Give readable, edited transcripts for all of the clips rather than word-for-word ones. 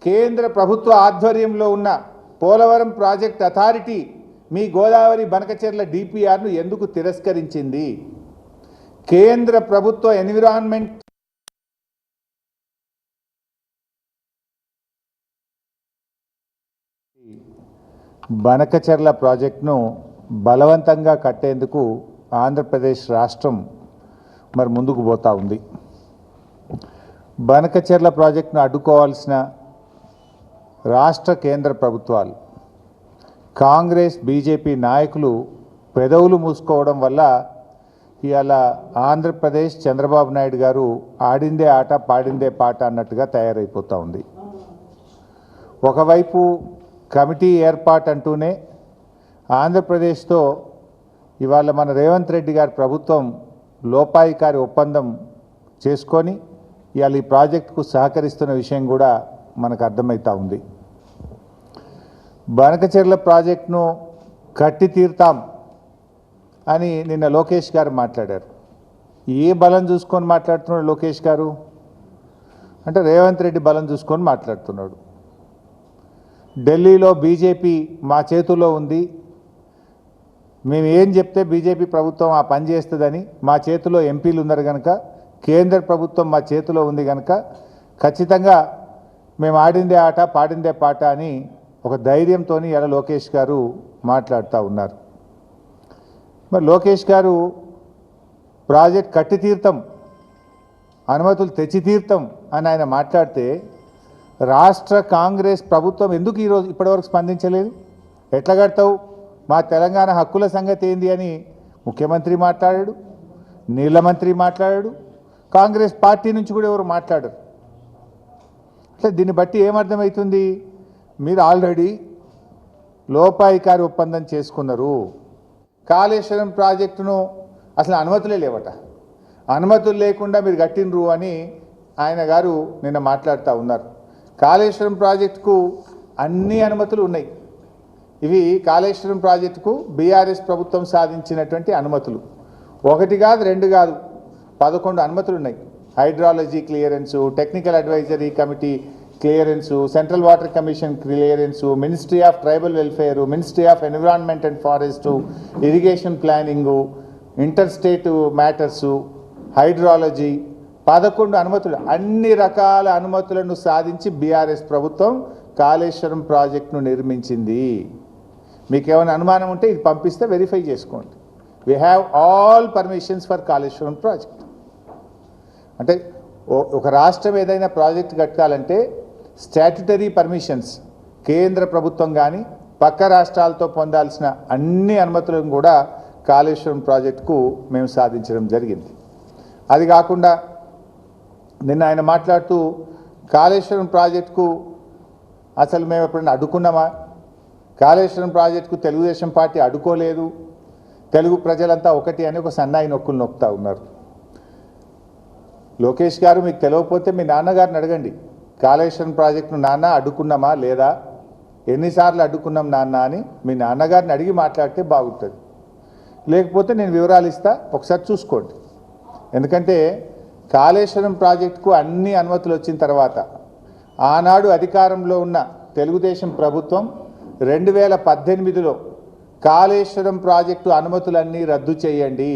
కేంద్ర ప్రభుత్వ ఆధ్వర్యంలో ఉన్న పోలవరం ప్రాజెక్ట్ అథారిటీ మీ గోదావరి బనకచెర్ల డిపిఆర్ను ఎందుకు తిరస్కరించింది? కేంద్ర ప్రభుత్వ ఎన్విరాన్మెంట్ బనకచెర్ల ప్రాజెక్టును బలవంతంగా కట్టేందుకు ఆంధ్రప్రదేశ్ రాష్ట్రం మరి ముందుకు పోతా ఉంది. బనకచెర్ల ప్రాజెక్టును అడ్డుకోవాల్సిన రాష్ట్ర కేంద్ర ప్రభుత్వాలు, కాంగ్రెస్ బీజేపీ నాయకులు పెదవులు మూసుకోవడం వల్ల ఇవాళ ఆంధ్రప్రదేశ్ చంద్రబాబు నాయుడు గారు ఆడిందే ఆట పాడిందే పాట అన్నట్టుగా తయారైపోతూ ఉంది. ఒకవైపు కమిటీ ఏర్పాటు అంటూనే ఆంధ్రప్రదేశ్తో ఇవాళ మన రేవంత్ రెడ్డి గారి ప్రభుత్వం లోపాయికారి ఒప్పందం చేసుకొని ఇవాళ ఈ ప్రాజెక్టుకు సహకరిస్తున్న విషయం కూడా మనకు అర్థమవుతూ ఉంది. బనకచెర్ల ప్రాజెక్టును కట్టి తీరుతాం అని నిన్న లోకేష్ గారు మాట్లాడారు. ఏ బలం చూసుకొని మాట్లాడుతున్నాడు లోకేష్ గారు అంటే రేవంత్ రెడ్డి బలం చూసుకొని మాట్లాడుతున్నాడు. ఢిల్లీలో బీజేపీ మా చేతుల్లో ఉంది, మేము ఏం చెప్తే బీజేపీ ప్రభుత్వం ఆ పని చేస్తుందని, మా చేతిలో ఎంపీలు ఉన్నారు కనుక, కేంద్ర ప్రభుత్వం మా చేతిలో ఉంది కనుక ఖచ్చితంగా మేము ఆడిందే ఆట పాడిందే పాట అని ఒక ధైర్యంతో ఇలా లోకేష్ గారు మాట్లాడుతూ ఉన్నారు. మరి లోకేష్ గారు ప్రాజెక్ట్ కట్టి తీర్థం, అనుమతులు తెచ్చి తీర్థం అని ఆయన మాట్లాడితే రాష్ట్ర కాంగ్రెస్ ప్రభుత్వం ఎందుకు ఈరోజు ఇప్పటివరకు స్పందించలేదు? ఎట్లా కడతావు, మా తెలంగాణ హక్కుల సంగతి ఏంది అని ముఖ్యమంత్రి మాట్లాడాడు, నీళ్ళ మంత్రి మాట్లాడాడు, కాంగ్రెస్ పార్టీ నుంచి కూడా ఎవరు మాట్లాడరు. అట్లా దీన్ని బట్టి ఏమర్థమవుతుంది? మీరు ఆల్రెడీ లోపాయికారి ఒప్పందం చేసుకున్నారు. కాళేశ్వరం ప్రాజెక్టును అసలు అనుమతులే లేవట, అనుమతులు లేకుండా మీరు కట్టినరు అని ఆయన గారు నిన్న మాట్లాడుతూ ఉన్నారు. కాళేశ్వరం ప్రాజెక్టుకు అన్ని అనుమతులు ఉన్నాయి. ఇవి కాళేశ్వరం ప్రాజెక్టుకు బీఆర్ఎస్ ప్రభుత్వం సాధించినటువంటి అనుమతులు. ఒకటి కాదు, రెండు కాదు, 11 అనుమతులు ఉన్నాయి. Hydrology clearance, technical advisory committee clearance, central water commission clearance, ministry of tribal welfare, ministry of environment and forest, irrigation planning, inter state matters, hydrology, 11 అనుమతులు. అన్ని రకాల అనుమతులను సాధించి బీఆర్ఎస్ ప్రభుత్వం కాళేశ్వరం ప్రాజెక్టును నిర్మించింది. మీకు ఏమైనా అనుమానం ఉంటే ఇది పంపిస్తే వెరిఫై చేసుకోండి. We have all permissions for Kaleshwaram project. అంటే ఒక రాష్ట్రం ఏదైనా ప్రాజెక్ట్ కట్టాలంటే స్టాట్యుటరీ పర్మిషన్స్ కేంద్ర ప్రభుత్వం కానీ పక్క రాష్ట్రాలతో పొందాల్సిన అన్ని అనుమతులను కూడా కాళేశ్వరం ప్రాజెక్టుకు మేము సాధించడం జరిగింది. అది కాకుండా నిన్న ఆయన మాట్లాడుతూ కాళేశ్వరం ప్రాజెక్టుకు అసలు మేము ఎప్పుడైనా అడ్డుకున్నామా? కాళేశ్వరం ప్రాజెక్టుకు తెలుగుదేశం పార్టీ అడ్డుకోలేదు, తెలుగు ప్రజలంతా ఒకటి అని ఒక సన్నాయి నొక్కులు నొక్కుతూ ఉన్నారు. లోకేష్ గారు, మీకు తెలియకపోతే మీ నాన్నగారిని అడగండి. కాళేశ్వరం ప్రాజెక్టును నాన్న అడ్డుకున్నామా లేదా, ఎన్నిసార్లు అడ్డుకున్నాం నాన్న అని మీ నాన్నగారిని అడిగి మాట్లాడితే బాగుంటుంది. లేకపోతే నేను వివరాలు ఇస్తా, ఒకసారి చూసుకోండి. ఎందుకంటే కాళేశ్వరం ప్రాజెక్టుకు అన్ని అనుమతులు వచ్చిన తర్వాత ఆనాడు అధికారంలో ఉన్న తెలుగుదేశం ప్రభుత్వం 2018లో కాళేశ్వరం ప్రాజెక్టు అనుమతులన్నీ రద్దు చేయండి,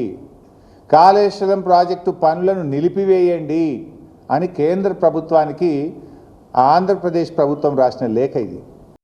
కాళేశ్వరం ప్రాజెక్టు పనులను నిలిపివేయండి అని కేంద్ర ప్రభుత్వానికి ఆంధ్రప్రదేశ్ ప్రభుత్వం రాసిన లేఖ ఇది.